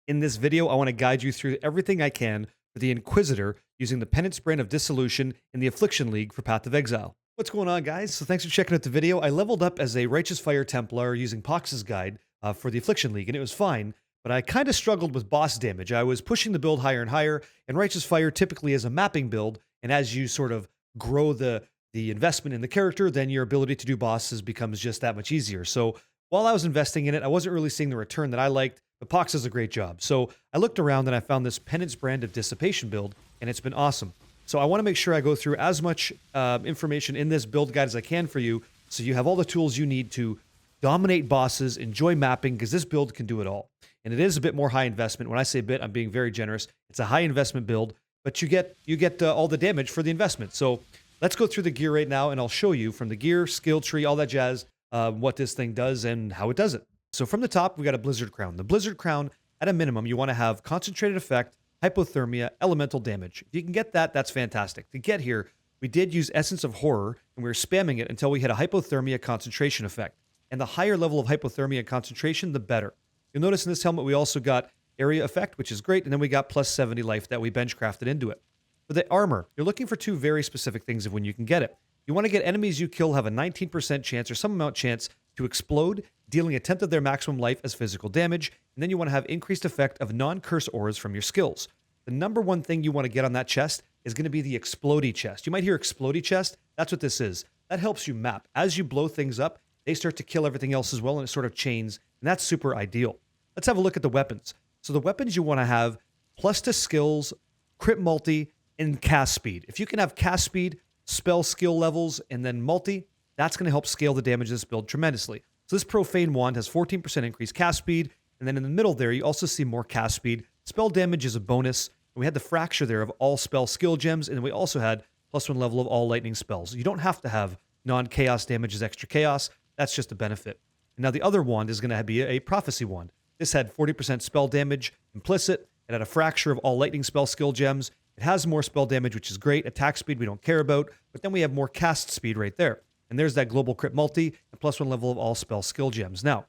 In this video, I want to guide you through everything I can for the Inquisitor using the Penance Brand of Dissolution in the Affliction League for Path of Exile. What's going on, guys? So thanks for checking out the video. I leveled up as a Righteous Fire Templar using Pox's guide for the Affliction League, and it was fine, but I kind of struggled with boss damage. I was pushing the build higher and higher, and Righteous Fire typically is a mapping build, and as you sort of grow the investment in the character, then your ability to do bosses becomes just that much easier. So while I was investing in it, I wasn't really seeing the return that I liked, but Pox does a great job. So I looked around and I found this Penance Brand of Dissipation build, and it's been awesome. So I want to make sure I go through as much information in this build guide as I can for you, so you have all the tools you need to dominate bosses, enjoy mapping, because this build can do it all. And it is a bit more high investment. When I say bit, I'm being very generous. It's a high investment build, but you get all the damage for the investment. So let's go through the gear right now, and I'll show you from the gear, skill tree, all that jazz, what this thing does and how it does it. So from the top, we got a Blizzard Crown. The Blizzard Crown, at a minimum, you want to have concentrated effect, hypothermia, elemental damage. If you can get that, that's fantastic. To get here, we did use Essence of Horror, and we were spamming it until we hit a hypothermia concentration effect. And the higher level of hypothermia concentration, the better. You'll notice in this helmet, we also got area effect, which is great, and then we got plus 70 life that we bench crafted into it. For the armor, you're looking for two very specific things of when you can get it. You want to get enemies you kill have a 19% chance or some amount chance to explode, dealing a tenth of their maximum life as physical damage, and then you want to have increased effect of non-curse auras from your skills. The number one thing you want to get on that chest is going to be the Explodey chest. You might hear Explodey chest. That's what this is. That helps you map. As you blow things up, they start to kill everything else as well, and it sort of chains, and that's super ideal. Let's have a look at the weapons. So the weapons you want to have plus to skills, crit multi, and cast speed. If you can have cast speed, spell skill levels, and then multi, that's going to help scale the damage of this build tremendously. So this Profane Wand has 14% increased cast speed, and then in the middle there, you also see more cast speed. Spell damage is a bonus, and we had the fracture there of all spell skill gems, and then we also had +1 level of all lightning spells. You don't have to have non-chaos damage as extra chaos. That's just a benefit. And now the other wand is going to be a Prophecy Wand. This had 40% spell damage implicit. It had a fracture of all lightning spell skill gems. It has more spell damage, which is great. Attack speed we don't care about, but then we have more cast speed right there. And there's that global crit multi and +1 level of all spell skill gems. Now,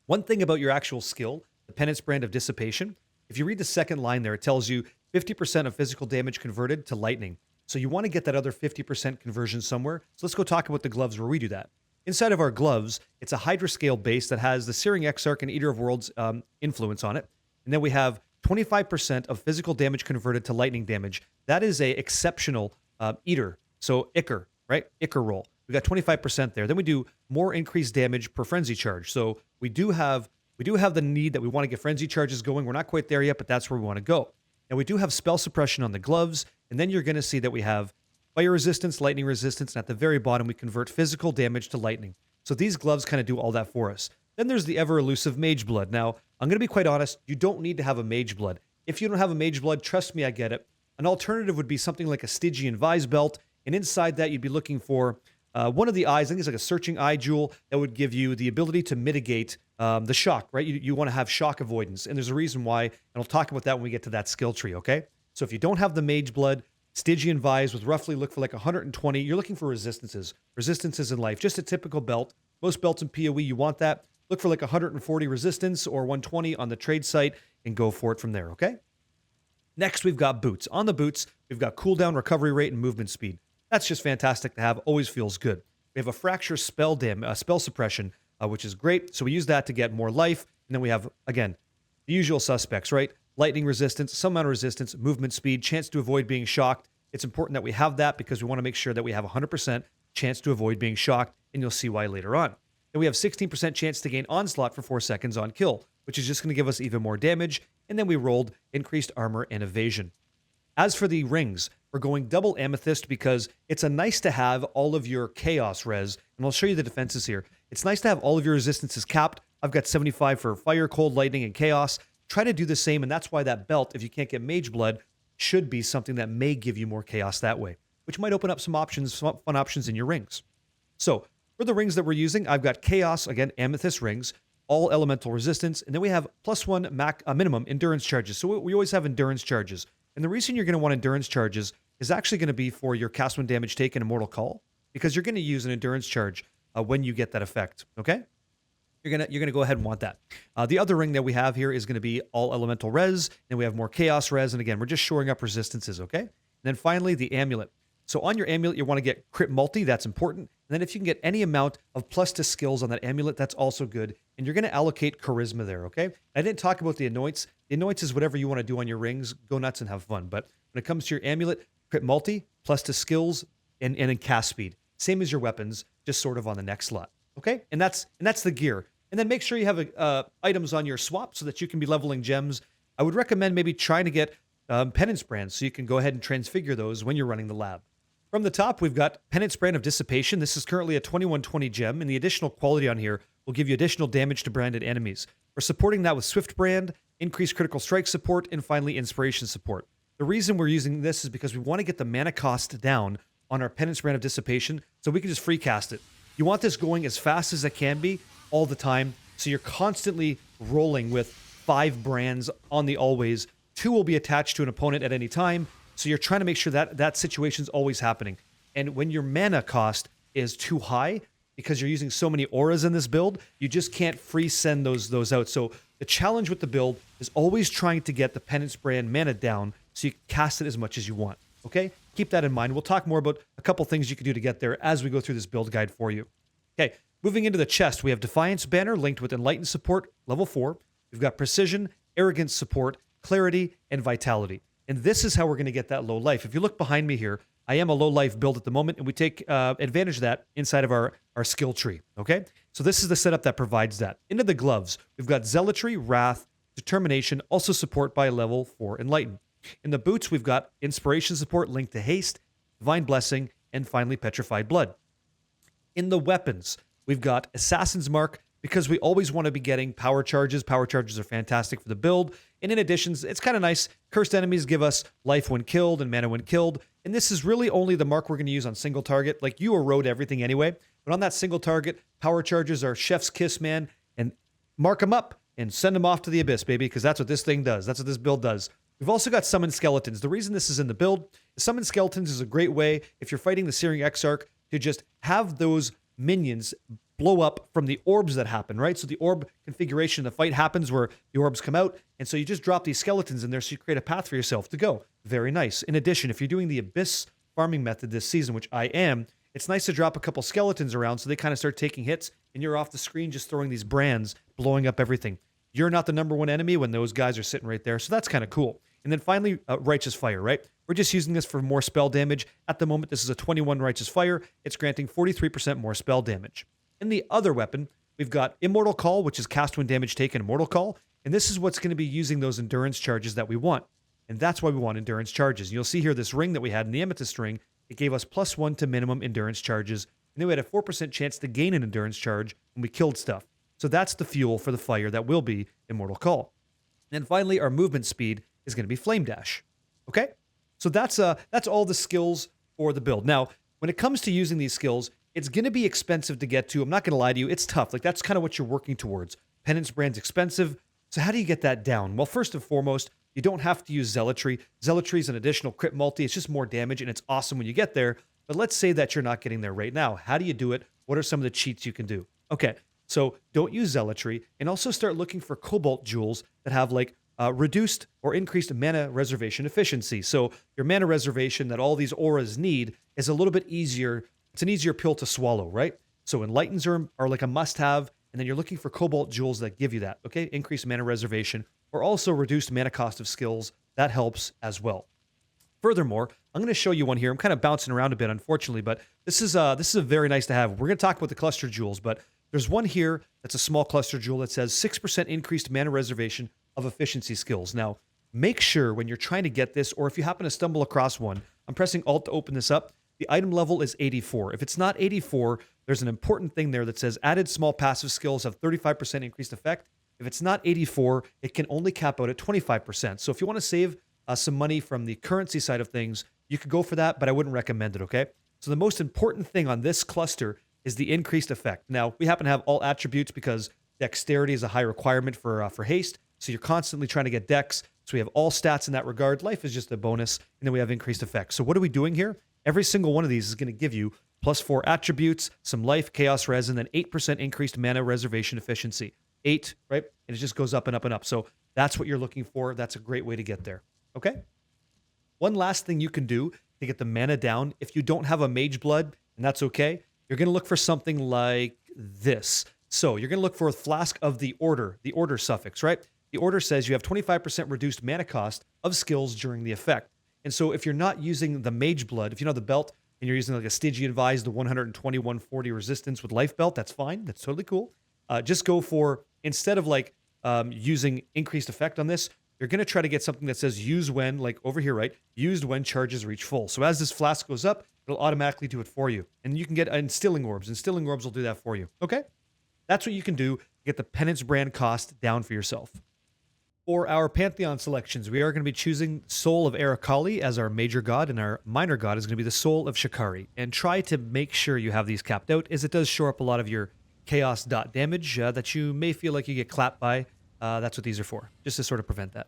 one thing about your actual skill, the Penance Brand of Dissipation, if you read the second line there, it tells you 50% of physical damage converted to lightning. So you want to get that other 50% conversion somewhere. So let's go talk about the gloves where we do that. Inside of our gloves, it's a Hydra scale base that has the Searing Exarch and Eater of Worlds influence on it. And then we have 25% of physical damage converted to lightning damage. That is a exceptional Eater. So Ichor, right? Ichor roll. We got 25% there. Then we do more increased damage per frenzy charge. So we do have the need that we want to get frenzy charges going. We're not quite there yet, but that's where we want to go. And we do have spell suppression on the gloves. And then you're going to see that we have fire resistance, lightning resistance, and at the very bottom, we convert physical damage to lightning. So these gloves kind of do all that for us. Then there's the ever-elusive Mage Blood. Now, I'm going to be quite honest, you don't need to have a Mage Blood. If you don't have a Mage Blood, trust me, I get it. An alternative would be something like a Stygian Vise Belt, and inside that, you'd be looking for one of the eyes. I think it's like a Searching Eye Jewel that would give you the ability to mitigate the shock, right? You want to have shock avoidance, and there's a reason why, and I'll talk about that when we get to that skill tree, okay? So if you don't have the Mage Blood, Stygian Vise with roughly look for like 120. You're looking for resistances. Resistances in life. Just a typical belt. Most belts in PoE, you want that. Look for like 140 resistance or 120 on the trade site and go for it from there, okay? Next, we've got boots. On the boots, we've got cooldown, recovery rate, and movement speed. That's just fantastic to have. Always feels good. We have a fracture spell suppression, which is great. So we use that to get more life. And then we have, again, the usual suspects, right? Lightning resistance, some amount of resistance, movement speed, chance to avoid being shocked. It's important that we have that because we want to make sure that we have 100% chance to avoid being shocked, and you'll see why later on. And we have 16% chance to gain onslaught for 4 seconds on kill, which is just going to give us even more damage. And then we rolled increased armor and evasion. As for the rings, we're going double amethyst because it's a nice to have all of your chaos res, and I'll show you the defenses here. It's nice to have all of your resistances capped. I've got 75 for fire, cold, lightning, and chaos. Try to do the same, and that's why that belt, if you can't get Mage Blood, should be something that may give you more chaos that way, which might open up some options, some fun options in your rings. So for the rings that we're using, I've got chaos, again, amethyst rings, all elemental resistance, and then we have +1 minimum endurance charges. So we always have endurance charges. And the reason you're going to want endurance charges is actually going to be for your cast 1 damage taken and Mortal Call, because you're going to use an endurance charge when you get that effect, okay? you're gonna go ahead and want that. The other ring that we have here is going to be all elemental res. Then we have more chaos res, and again, we're just shoring up resistances. Okay. And then finally, the amulet. So on your amulet, you want to get crit multi. That's important. And then if you can get any amount of plus to skills on that amulet, that's also good. And you're going to allocate charisma there. Okay. I didn't talk about the anoints. The anoints is whatever you want to do on your rings. Go nuts and have fun. But when it comes to your amulet, crit multi, plus to skills, and then cast speed. Same as your weapons, just sort of on the next slot. Okay. And that's the gear. And then make sure you have items on your swap so that you can be leveling gems. I would recommend maybe trying to get Penance Brands so you can go ahead and transfigure those when you're running the lab. From the top, we've got Penance Brand of Dissipation. This is currently a 2120 gem, and the additional quality on here will give you additional damage to branded enemies. We're supporting that with Swift Brand, increased critical strike support, and finally inspiration support. The reason we're using this is because we want to get the mana cost down on our Penance Brand of Dissipation so we can just free cast it. You want this going as fast as it can be all the time, so you're constantly rolling with 5 brands on the always. 2 will be attached to an opponent at any time, so you're trying to make sure that that situation's always happening. And when your mana cost is too high, because you're using so many auras in this build, you just can't free send those out. So the challenge with the build is always trying to get the Penance Brand mana down so you can cast it as much as you want. Okay? Keep that in mind. We'll talk more about a couple things you can do to get there as we go through this build guide for you. Okay, moving into the chest, we have Defiance Banner linked with Enlighten support, level 4. We've got Precision, Arrogance support, Clarity, and Vitality. And this is how we're going to get that low life. If you look behind me here, I am a low life build at the moment, and we take advantage of that inside of our skill tree, okay? So this is the setup that provides that. Into the gloves, we've got Zealotry, Wrath, Determination, also support by level 4 Enlighten. In the boots, we've got Inspiration support linked to Haste, Divine Blessing, and finally Petrified Blood. In the weapons, we've got Assassin's Mark, because we always want to be getting power charges. Power charges are fantastic for the build. And in addition, it's kind of nice. Cursed enemies give us life when killed and mana when killed. And this is really only the mark we're going to use on single target. Like, you erode everything anyway. But on that single target, power charges are chef's kiss, man. And mark them up and send them off to the abyss, baby, because that's what this thing does. That's what this build does. We've also got Summon Skeletons. The reason this is in the build is Summon Skeletons is a great way, if you're fighting the Searing Exarch, to just have those minions blow up from the orbs that happen, right? So the orb configuration, the fight happens where the orbs come out, and so you just drop these skeletons in there so you create a path for yourself to go. Very nice. In addition, if you're doing the Abyss farming method this season, which I am, it's nice to drop a couple skeletons around so they kind of start taking hits, and you're off the screen just throwing these brands, blowing up everything. You're not the number one enemy when those guys are sitting right there, so that's kind of cool. And then finally, Righteous Fire, right? We're just using this for more spell damage. At the moment, this is a 21 Righteous Fire. It's granting 43% more spell damage. In the other weapon, we've got Immortal Call, which is cast when damage taken, Immortal Call. And this is what's going to be using those endurance charges that we want. And that's why we want endurance charges. And you'll see here this ring that we had in the Amethyst ring, it gave us +1 to minimum endurance charges. And then we had a 4% chance to gain an endurance charge when we killed stuff. So that's the fuel for the fire that will be Immortal Call. And then finally, our movement speed is going to be Flame Dash. Okay? So that's all the skills for the build. Now, when it comes to using these skills, it's going to be expensive to get to. I'm not going to lie to you. It's tough. Like, that's kind of what you're working towards. Penance Brand's expensive. So how do you get that down? Well, first and foremost, you don't have to use Zealotry. Zealotry is an additional crit multi. It's just more damage, and it's awesome when you get there. But let's say that you're not getting there right now. How do you do it? What are some of the cheats you can do? Okay, so don't use Zealotry, and also start looking for Cobalt Jewels that have, like, reduced or increased mana reservation efficiency. So your mana reservation that all these auras need is a little bit easier. It's an easier pill to swallow, right? So Enlightens are like a must-have, and then you're looking for Cobalt Jewels that give you that, okay? Increased mana reservation, or also reduced mana cost of skills. That helps as well. Furthermore, I'm going to show you one here. I'm kind of bouncing around a bit, unfortunately, but this is a very nice to have. We're going to talk about the cluster jewels, but there's one here that's a small cluster jewel that says 6% increased mana reservation of efficiency skills. Now, make sure when you're trying to get this, or if you happen to stumble across one, I'm pressing Alt to open this up. The item level is 84. If it's not 84, there's an important thing there that says added small passive skills have 35% increased effect. If it's not 84, it can only cap out at 25%. So if you want to save some money from the currency side of things, you could go for that, but I wouldn't recommend it, okay? So the most important thing on this cluster is the increased effect. Now, we happen to have all attributes because dexterity is a high requirement for haste, so you're constantly trying to get dex. So we have all stats in that regard. Life is just a bonus, and then we have increased effect. So what are we doing here? Every single one of these is going to give you +4 attributes, some life, chaos res, and then 8% increased mana reservation efficiency. 8, right? And it just goes up and up and up. So that's what you're looking for. That's a great way to get there. Okay? One last thing you can do to get the mana down, if you don't have a Mage Blood, and that's okay, you're going to look for something like this. So you're going to look for a Flask of the order suffix, right? The order says you have 25% reduced mana cost of skills during the effect. And so if you're not using the Mage Blood, if you know the belt, and you're using like a Stygian Vise, the 120, 140 resistance with life belt, that's fine. That's totally cool. Just go for, instead of like using increased effect on this, you're going to try to get something that says use when, like over here, right? Used when charges reach full. So as this flask goes up, it'll automatically do it for you. And you can get instilling orbs. Instilling orbs will do that for you. Okay? That's what you can do to get the Penance Brand cost down for yourself. For our Pantheon selections, we are going to be choosing Soul of Arakali as our major god, and our minor god is going to be the Soul of Shikari. And try to make sure you have these capped out, as it does shore up a lot of your chaos dot damage that you may feel like you get clapped by. That's what these are for, just to sort of prevent that.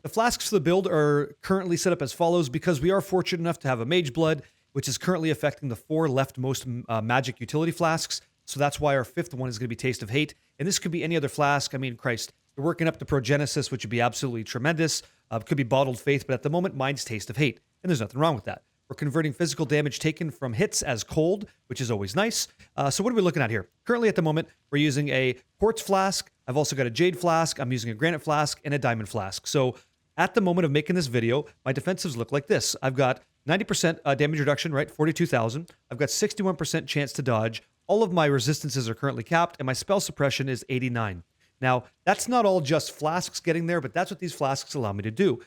The flasks for the build are currently set up as follows because we are fortunate enough to have a Mage Blood, which is currently affecting the 4 leftmost magic utility flasks. So that's why our 5th one is going to be Taste of Hate. And this could be any other flask. I mean, Christ, you're working up to Progenesis, which would be absolutely tremendous. Could be Bottled Faith, but at the moment, mine's Taste of Hate. And there's nothing wrong with that. We're converting physical damage taken from hits as cold, which is always nice. So what are we looking at here? Currently at the moment, we're using a Quartz Flask. I've also got a Jade Flask. I'm using a Granite Flask and a Diamond Flask. So at the moment of making this video, my defensives look like this. I've got 90% damage reduction, right? 42,000. I've got 61% chance to dodge. All of my resistances are currently capped, and my spell suppression is 89. Now, that's not all just flasks getting there, but that's what these flasks allow me to do.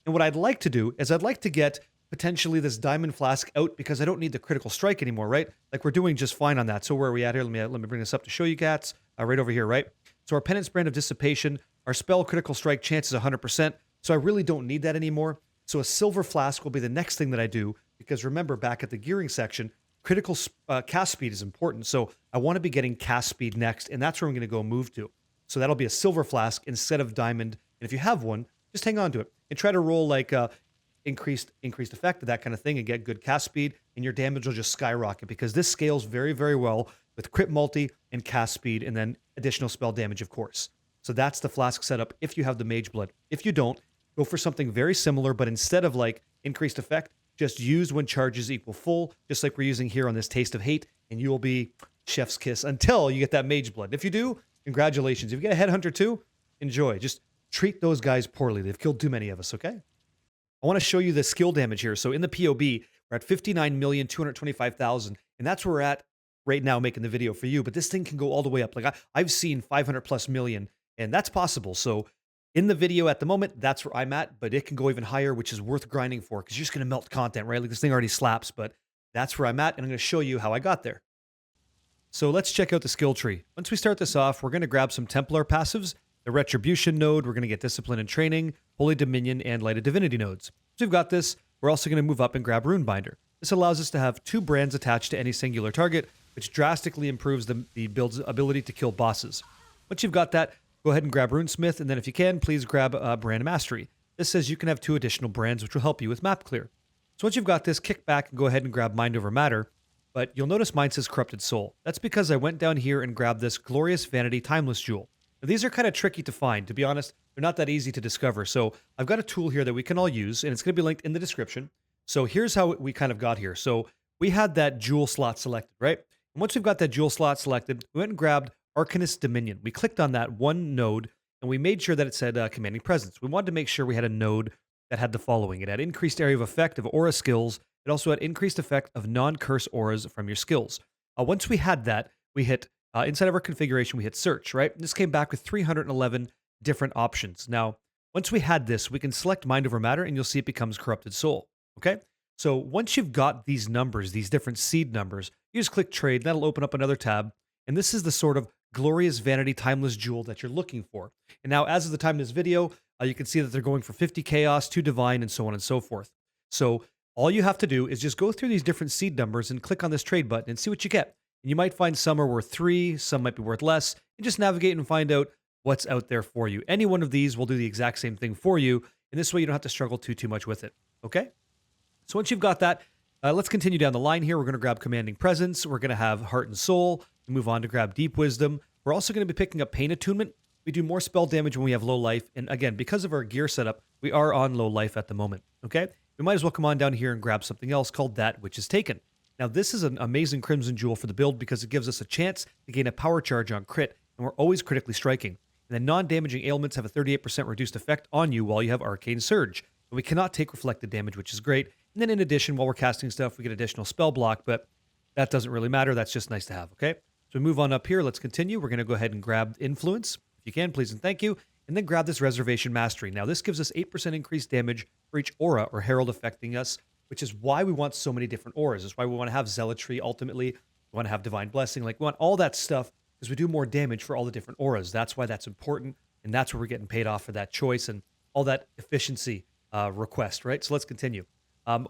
And what I'd like to do is I'd like to get potentially this Diamond Flask out because I don't need the critical strike anymore, right? Like we're doing just fine on that. So where are we at here? Let me bring this up to show you cats. Right over here, right? So our Penance Brand of Dissipation, our spell critical strike chance is 100%. So I really don't need that anymore. So a Silver Flask will be the next thing that I do because remember back at the gearing section, critical cast speed is important. So I want to be getting cast speed next, and that's where I'm going to go move to. So that'll be a Silver Flask instead of Diamond. And if you have one, just hang on to it and try to roll like increased effect, that kind of thing, and get good cast speed, and your damage will just skyrocket because this scales very, very well with crit multi and cast speed, and then additional spell damage, of course. So that's the flask setup if you have the Mage Blood. If you don't, go for something very similar, but instead of like increased effect, just use when charges equal full, just like we're using here on this Taste of Hate, and you will be chef's kiss until you get that Mage Blood. If you do, congratulations. If you get a Headhunter too, enjoy. Just treat those guys poorly. They've killed too many of us, okay? I want to show you the skill damage here. So in the POB, we're at 59,225,000, and that's where we're at right now making the video for you. But this thing can go all the way up. Like I've seen 500 plus million, and that's possible. So in the video at the moment, that's where I'm at, but it can go even higher, which is worth grinding for because you're just going to melt content, right? Like this thing already slaps, but that's where I'm at, and I'm going to show you how I got there. So let's check out the skill tree. Once we start this off, we're going to grab some Templar passives, the Retribution node, we're going to get Discipline and Training, Holy Dominion, and Lighted Divinity nodes. So we've got this. We're also going to move up and grab Rune Binder. This allows us to have 2 brands attached to any singular target, which drastically improves the build's ability to kill bosses. Once you've got that, go ahead and grab Runesmith, and then if you can, please grab Brand Mastery. This says you can have 2 additional brands, which will help you with map clear. So once you've got this, kick back and go ahead and grab Mind Over Matter, but you'll notice mine says Corrupted Soul. That's because I went down here and grabbed this Glorious Vanity Timeless Jewel. Now, these are kind of tricky to find. To be honest, they're not that easy to discover. So I've got a tool here that we can all use, and it's going to be linked in the description. So here's how we kind of got here. So we had that jewel slot selected, right? And once we've got that jewel slot selected, we went and grabbed Arcanist Dominion. We clicked on that one node, and we made sure that it said Commanding Presence. We wanted to make sure we had a node that had the following. It had increased area of effect of aura skills. It also had increased effect of non-curse auras from your skills. Once we had that, we hit, inside of our configuration, we hit search, right? And this came back with 311 different options. Now, once we had this, we can select Mind Over Matter, and you'll see it becomes Corrupted Soul, okay? So once you've got these numbers, these different seed numbers, you just click Trade, and that'll open up another tab. And this is the sort of Glorious Vanity Timeless Jewel that you're looking for. And now, as of the time of this video, you can see that they're going for 50 Chaos, 2 Divine, and so on and so forth. So all you have to do is just go through these different seed numbers and click on this trade button and see what you get. And you might find some are worth 3, some might be worth less, and just navigate and find out what's out there for you. Any one of these will do the exact same thing for you, and this way you don't have to struggle too much with it, okay? So once you've got that, Let's continue down the line here. We're going to grab Commanding Presence. We're going to have Heart and Soul. We move on to grab Deep Wisdom. We're also going to be picking up Pain Attunement. We do more spell damage when we have low life. And again, because of our gear setup, we are on low life at the moment. Okay? We might as well come on down here and grab something else called That Which Is Taken. Now, this is an amazing Crimson Jewel for the build because it gives us a chance to gain a power charge on crit, and we're always critically striking. And then non-damaging ailments have a 38% reduced effect on you while you have Arcane Surge. And we cannot take reflected damage, which is great. And then in addition, while we're casting stuff, we get additional spell block, but that doesn't really matter. That's just nice to have, okay? So we move on up here. Let's continue. We're going to go ahead and grab Influence. If you can, please and thank you. And then grab this Reservation Mastery. Now, this gives us 8% increased damage for each aura or herald affecting us, which is why we want so many different auras. It's why we want to have Zealotry ultimately. We want to have Divine Blessing. Like, we want all that stuff because we do more damage for all the different auras. That's why that's important, and that's where we're getting paid off for that choice and all that efficiency request, right? So let's continue.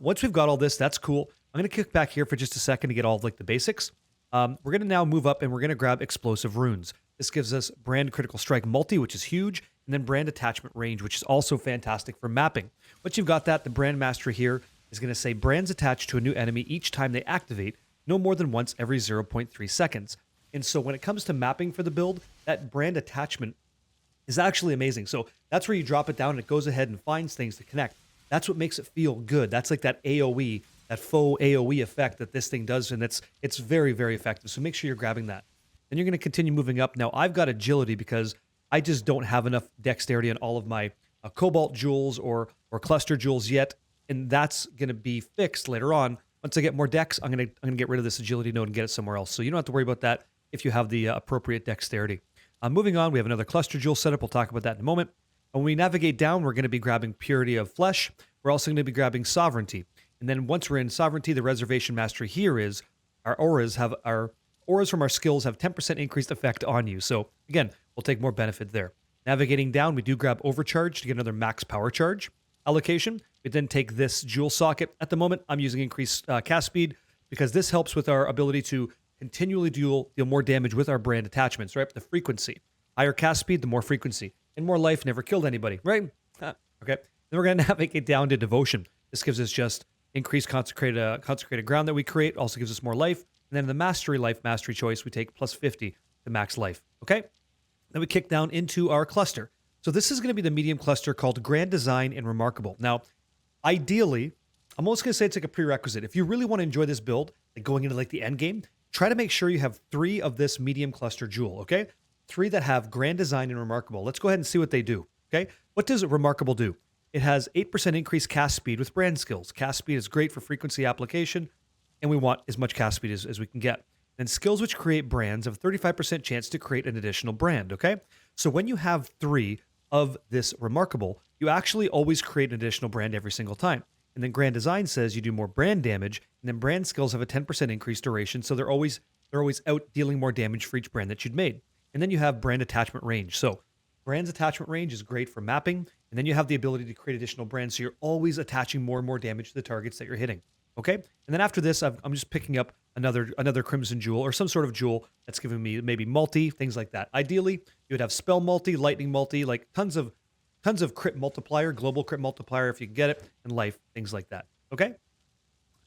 Once we've got all this, that's cool. I'm going to kick back here for just a second to get all of like the basics. We're going to now move up and we're going to grab Explosive Runes. This gives us Brand Critical Strike Multi, which is huge, and then Brand Attachment Range, which is also fantastic for mapping. Once you've got that, the Brand Mastery here is going to say brands attached to a new enemy each time they activate, no more than once every 0.3 seconds. And so when it comes to mapping for the build, that brand attachment is actually amazing. So that's where you drop it down and it goes ahead and finds things to connect. That's what makes it feel good. That's like that AoE, that faux AoE effect that this thing does, and it's very, very effective. So make sure you're grabbing that. Then you're going to continue moving up. Now, I've got agility because I just don't have enough dexterity on all of my Cobalt jewels or cluster jewels yet, and that's going to be fixed later on. Once I get more dex, I'm going to get rid of this agility node and get it somewhere else. So you don't have to worry about that if you have the appropriate dexterity. Moving on, we have another cluster jewel setup. We'll talk about that in a moment. When we navigate down, we're going to be grabbing Purity of Flesh. We're also going to be grabbing Sovereignty. And then once we're in Sovereignty, the Reservation Mastery here is our auras from our skills have 10% increased effect on you. So again, we'll take more benefit there. Navigating down, we do grab Overcharge to get another max power charge allocation. We then take this jewel socket. At the moment, I'm using increased cast speed because this helps with our ability to continually deal more damage with our brand attachments, right? The frequency. Higher cast speed, the more frequency. And more life never killed anybody, right? Okay. Then we're going to navigate down to Devotion. This gives us just increased consecrated ground that we create. Also gives us more life. And then the Mastery choice, we take plus 50 to max life. Okay? Then we kick down into our cluster. So this is going to be the medium cluster called Grand Design and Remarkable. Now, ideally, I'm almost going to say it's like a prerequisite. If you really want to enjoy this build, like going into like the end game, try to make sure you have 3 of this medium cluster jewel, okay? 3 that have Grand Design and Remarkable. Let's go ahead and see what they do, okay? What does Remarkable do? It has 8% increased cast speed with brand skills. Cast speed is great for frequency application, and we want as much cast speed as we can get. Then skills which create brands have a 35% chance to create an additional brand, okay? So when you have 3 of this Remarkable, you actually always create an additional brand every single time. And then Grand Design says you do more brand damage, and then brand skills have a 10% increased duration, so they're always out dealing more damage for each brand that you'd made. And then you have brand attachment range. So brand's attachment range is great for mapping, and then you have the ability to create additional brands, so you're always attaching more and more damage to the targets that you're hitting. Okay? And then after this, I'm just picking up another Crimson Jewel or some sort of jewel that's giving me maybe multi, things like that. Ideally, you would have spell multi, lightning multi, like tons of crit multiplier, global crit multiplier if you can get it, and life, things like that. Okay?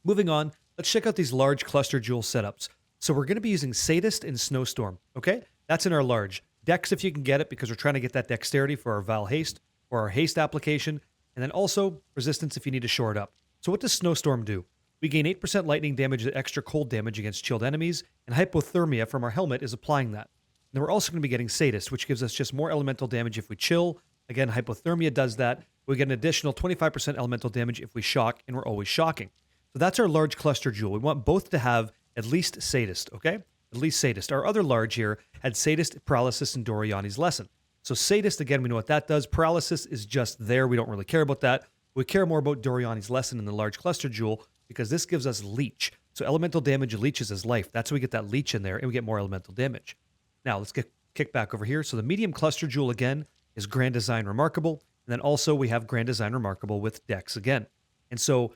Moving on, let's check out these large cluster jewel setups. So we're going to be using Sadist and Snowstorm. Okay? That's in our large. Dex if you can get it, because we're trying to get that dexterity for our Vile Haste or our haste application, and then also resistance if you need to shore it up. So what does Snowstorm do? We gain 8% lightning damage and extra cold damage against chilled enemies, and hypothermia from our helmet is applying that. And then we're also going to be getting Sadist, which gives us just more elemental damage if we chill. Again, hypothermia does that. We get an additional 25% elemental damage if we shock, and we're always shocking. So that's our large cluster jewel. We want both to have at least Sadist, okay? At least Sadist. Our other large here had Sadist, Paralysis, and Doriani's Lesson. So Sadist, again, we know what that does. Paralysis is just there. We don't really care about that. We care more about Doriani's Lesson in the large cluster jewel because this gives us Leech. So elemental damage leeches as life. That's how we get that Leech in there, and we get more elemental damage. Now, let's kick back over here. So the medium cluster jewel, again, is Grand Design Remarkable. And then also we have Grand Design Remarkable with Dex again. And so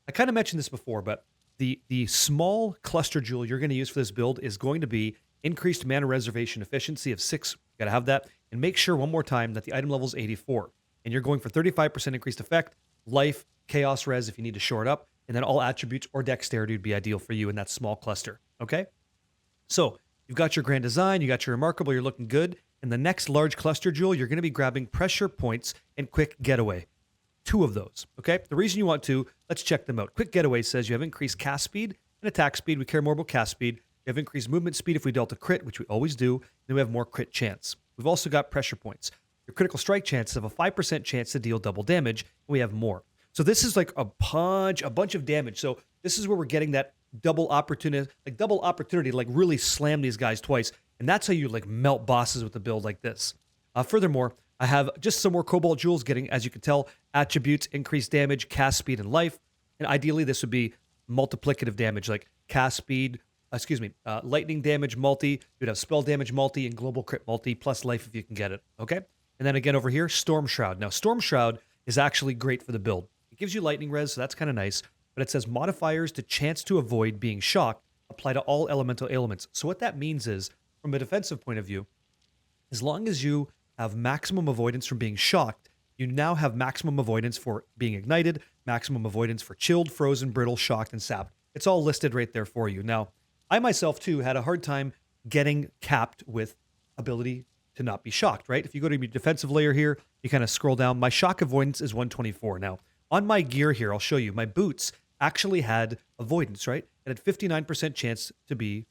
I kind of mentioned this before, but the small cluster jewel you're going to use for this build is going to be increased mana reservation efficiency of 6. Got to have that. And make sure one more time that the item level is 84. And you're going for 35% increased effect, life, chaos res if you need to shore it up. and then all attributes or dexterity would be ideal for you in that small cluster. Okay? So you've got your grand design, you got your remarkable, you're looking good. In the next large cluster jewel, you're going to be grabbing pressure points and quick getaway. 2 of those. Okay? The reason you want to, let's check them out. Quick getaway says you have increased cast speed and attack speed. We care more about cast speed. We have increased movement speed if we dealt a crit, which we always do. Then we have more crit chance. We've also got pressure points. Your critical strike chances have a 5% chance to deal double damage, and we have more. So this is like a bunch of damage. So this is where we're getting that double opportunity, like really slam these guys twice. And that's how you like melt bosses with a build like this. Furthermore, I have just some more Cobalt Jewels getting, as you can tell, attributes, increased damage, cast speed, and life. And ideally, this would be multiplicative damage, like cast speed, lightning damage multi. You'd have spell damage multi and global crit multi, plus life if you can get it, okay? And then again over here, Storm Shroud. Now, Storm Shroud is actually great for the build. It gives you lightning res, so that's kind of nice. But it says modifiers to chance to avoid being shocked apply to all elemental ailments. So what that means is, from a defensive point of view, as long as you have maximum avoidance from being shocked, you now have maximum avoidance for being ignited, maximum avoidance for chilled, frozen, brittle, shocked, and sapped. It's all listed right there for you. Now, I myself, too, had a hard time getting capped with ability to not be shocked, right? If you go to your defensive layer here, you kind of scroll down. My shock avoidance is 124. Now, on my gear here, I'll show you, my boots actually had avoidance, right? It had 59% chance to be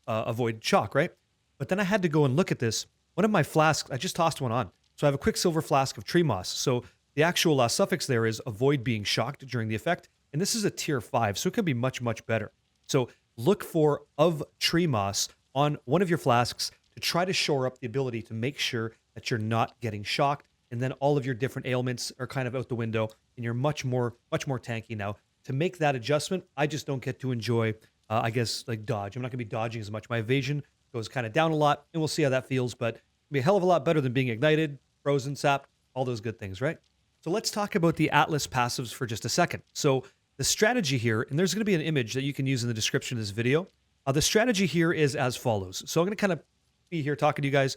avoid shock, right? But then I had to go and look at this. One of my flasks, I just tossed one on. So I have a Quicksilver flask of tree moss. So the actual suffix there is avoid being shocked during the effect. And this is a tier 5, so it could be much, much better. So look for of tree moss on one of your flasks to try to shore up the ability to make sure that you're not getting shocked. And then all of your different ailments are kind of out the window and you're much more tanky now. To make that adjustment, I just don't get to enjoy, I guess, like dodge. I'm not going to be dodging as much. My evasion goes kind of down a lot, and we'll see how that feels, but it'll be a hell of a lot better than being ignited, frozen, sapped, all those good things, right? So let's talk about the Atlas passives for just a second. So the strategy here, and there's going to be an image that you can use in the description of this video. The strategy here is as follows. So I'm going to kind of be here talking to you guys.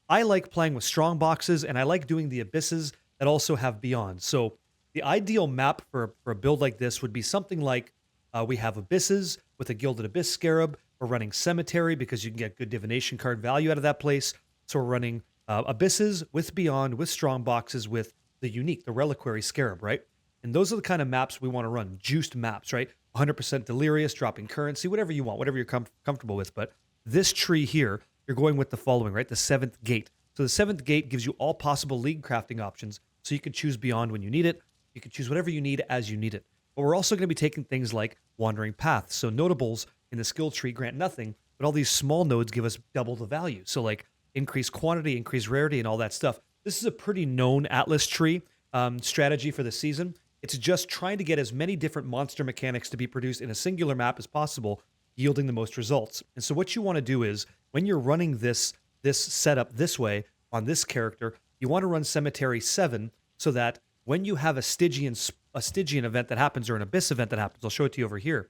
I like playing with strong boxes, and I like doing the abysses that also have beyond. So the ideal map for a build like this would be something like we have abysses with a Gilded Abyss Scarab. We're running Cemetery because you can get good divination card value out of that place. So we're running abysses with beyond, with strong boxes, with the unique, the reliquary Scarab, right? And those are the kind of maps we want to run, juiced maps, right? 100% delirious, dropping currency, whatever you want, whatever you're comfortable with. But this tree here, you're going with the following, right? The 7th gate. So the 7th gate gives you all possible league crafting options. So you can choose beyond when you need it. You can choose whatever you need as you need it. But we're also going to be taking things like wandering paths. So notables in the skill tree grant nothing, but all these small nodes give us double the value. So like increased quantity, increased rarity, and all that stuff. This is a pretty known Atlas tree strategy for the season. It's just trying to get as many different monster mechanics to be produced in a singular map as possible, yielding the most results. And so what you want to do is, when you're running this setup this way on this character, you want to run Cemetery 7 so that when you have a Stygian event that happens or an Abyss event that happens, I'll show it to you over here.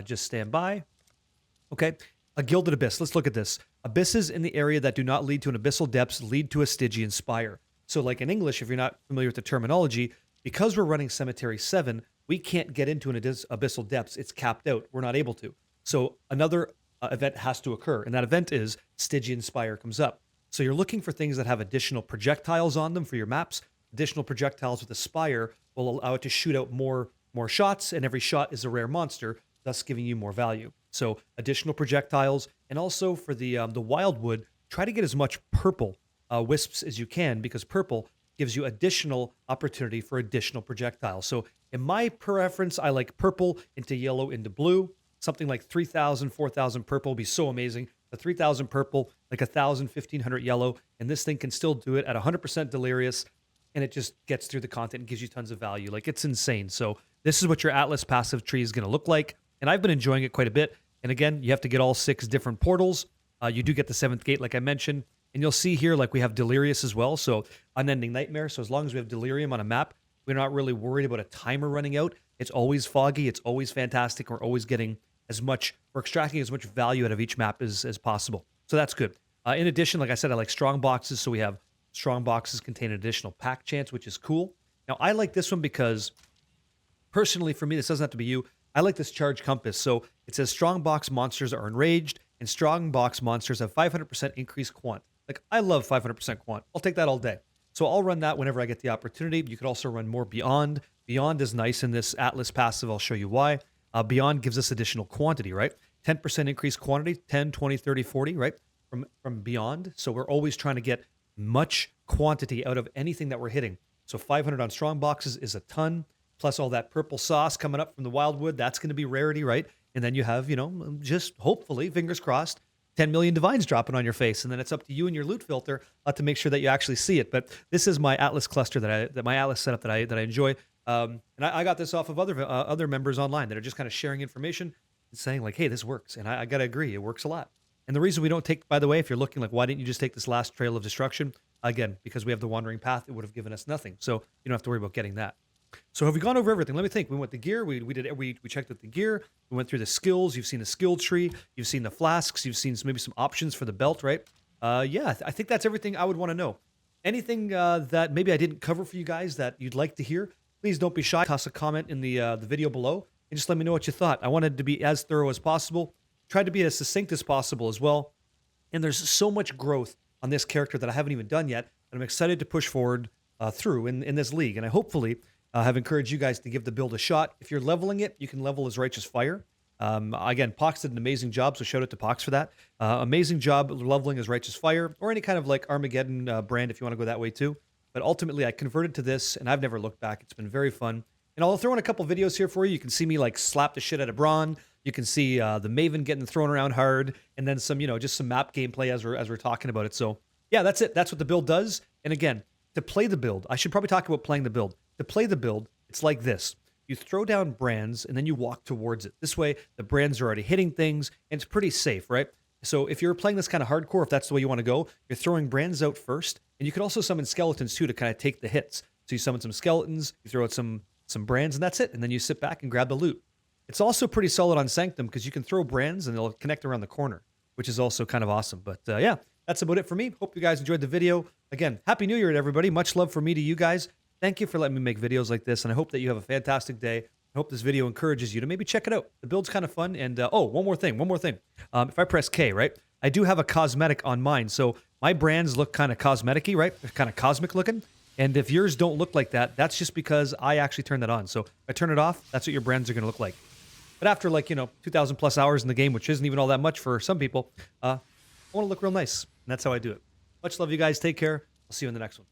Just stand by. Okay, a Gilded Abyss. Let's look at this. Abysses in the area that do not lead to an abyssal depths lead to a Stygian spire. So like in English, if you're not familiar with the terminology, because we're running Cemetery 7, we can't get into an abyssal depths. It's capped out. We're not able to. So another event has to occur, and that event is Stygian Spire comes up. So you're looking for things that have additional projectiles on them for your maps. Additional projectiles with a spire will allow it to shoot out more shots, and every shot is a rare monster, thus giving you more value. So additional projectiles, and also for the Wildwood, try to get as much purple wisps as you can, because purple gives you additional opportunity for additional projectiles. So in my preference, I like purple into yellow into blue. Something like 3,000, 4,000 purple would be so amazing. The 3,000 purple, like 1,000, 1,500 yellow, and this thing can still do it at 100% delirious, and it just gets through the content and gives you tons of value. Like, it's insane. So this is what your Atlas passive tree is going to look like, and I've been enjoying it quite a bit. And again, you have to get all 6 different portals. You do get the 7th gate, like I mentioned, and you'll see here, like, we have Delirious as well, so Unending Nightmare. So as long as we have Delirium on a map, we're not really worried about a timer running out. It's always foggy. It's always fantastic. We're always getting we're extracting as much value out of each map as possible. So that's good. In addition, like I said, I like strong boxes. So we have strong boxes contain additional pack chance, which is cool. Now, I like this one because Personally, for me, this doesn't have to be you. I like this charge compass. So it says strong box monsters are enraged, and strong box monsters have 500% increased quant. Like, I love 500% quant. I'll take that all day. So I'll run that whenever I get the opportunity. You could also run more Beyond. Beyond is nice in this Atlas passive. I'll show you why. Beyond gives us additional quantity, right? 10% increased quantity, 10, 20, 30, 40, right? From Beyond. So we're always trying to get much quantity out of anything that we're hitting. So 500 on strong boxes is a ton, plus all that purple sauce coming up from the Wildwood. That's going to be rarity, right? And then you have, you know, just hopefully, fingers crossed, 10 million divines dropping on your face, and then it's up to you and your loot filter to make sure that you actually see it. But this is my Atlas cluster my Atlas setup that I enjoy, and I got this off of other members online that are just kind of sharing information and saying like, hey, this works, and I gotta agree, it works a lot. And the reason we don't take, by the way, if you're looking like, why didn't you just take this last Trail of Destruction? Again, because we have the Wandering Path, it would have given us nothing, so you don't have to worry about getting that. So have we gone over everything? Let me think. We went the gear. We checked out the gear. We went through the skills. You've seen the skill tree. You've seen the flasks. You've seen maybe some options for the belt, right? Yeah, I think that's everything I would want to know. Anything that maybe I didn't cover for you guys that you'd like to hear, please don't be shy. Toss a comment in the video below and just let me know what you thought. I wanted to be as thorough as possible. Tried to be as succinct as possible as well. And there's so much growth on this character that I haven't even done yet. And I'm excited to push forward through in this league. And I hopefully have encouraged you guys to give the build a shot. If you're leveling it, you can level as Righteous Fire. Again, Pox did an amazing job, so shout out to Pox for that. Amazing job leveling as Righteous Fire, or any kind of like Armageddon brand if you want to go that way too. But ultimately, I converted to this, and I've never looked back. It's been very fun. And I'll throw in a couple videos here for you. You can see me like slap the shit out of Braun. You can see the Maven getting thrown around hard, and then some, you know, just some map gameplay as we're talking about it. So yeah, that's it. That's what the build does. And again, to play the build, I should probably talk about playing the build. To play the build, it's like this. You throw down brands, and then you walk towards it. This way, the brands are already hitting things, and it's pretty safe, right? So if you're playing this kind of hardcore, if that's the way you want to go, you're throwing brands out first, and you can also summon skeletons too to kind of take the hits. So you summon some skeletons, you throw out some brands, and that's it. And then you sit back and grab the loot. It's also pretty solid on Sanctum because you can throw brands, and they'll connect around the corner, which is also kind of awesome. But yeah, that's about it for me. Hope you guys enjoyed the video. Again, Happy New Year to everybody. Much love from me to you guys. Thank you for letting me make videos like this, and I hope that you have a fantastic day. I hope this video encourages you to maybe check it out. The build's kind of fun, and oh, one more thing. If I press K, right, I do have a cosmetic on mine, so my brands look kind of cosmetic-y, right? They're kind of cosmic looking, and if yours don't look like that, that's just because I actually turned that on. So if I turn it off, that's what your brands are going to look like. But after, like, you know, 2,000 plus hours in the game, which isn't even all that much for some people, I want to look real nice, and that's how I do it. Much love, you guys. Take care. I'll see you in the next one.